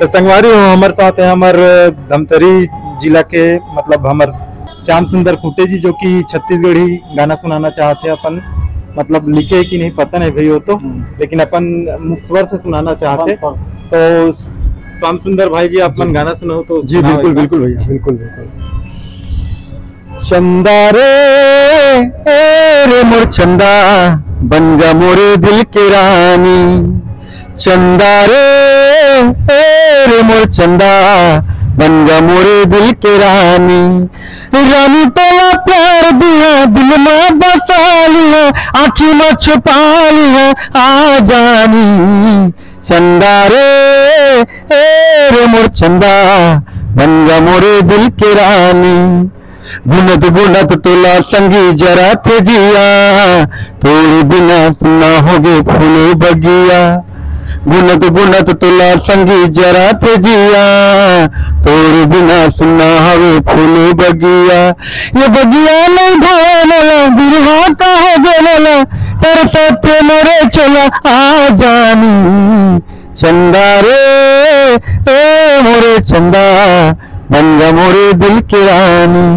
तो संगवारी हमारे साथ है हमारे धमतरी जिला के मतलब हमारे श्याम सुंदर खूटे जी, जो कि छत्तीसगढ़ी गाना सुनाना चाहते हैं अपन। मतलब लिखे कि नहीं पता नहीं भाई वो तो, लेकिन अपन स्वर से सुनाना चाहते। तो श्याम सुंदर भाई जी आप मन गाना सुनाओ तो। जी बिल्कुल बिल्कुल भैया, बिल्कुल बिल्कुल। चंदा रे मोर चंदा बन जा मोरे दिल के रानी। चंदा रे मोर चंदा बन जा मोरे दिल के रानी। रानी तेरा प्यार दिया दिल में बसा लिया, आँखी में छुपा लिया आ जानी। चंदा रे मोर चंदा बन जा मोरे दिल के रानी। बुनत बुनत तुला संगी जरा थे जिया, तोड़ बिना सुना होगे फूल बगिया। बुनत बुनत तुला संगी जरा थे जिया, तोड़ बिना सुना होगे फूल बगिया। ये बगिया नहीं भावला बिरहा का हो गला, पर साथ मोरे चला आ जानी। चंदा रे मोरे चंदा बन जा मोरे दिल की रानी।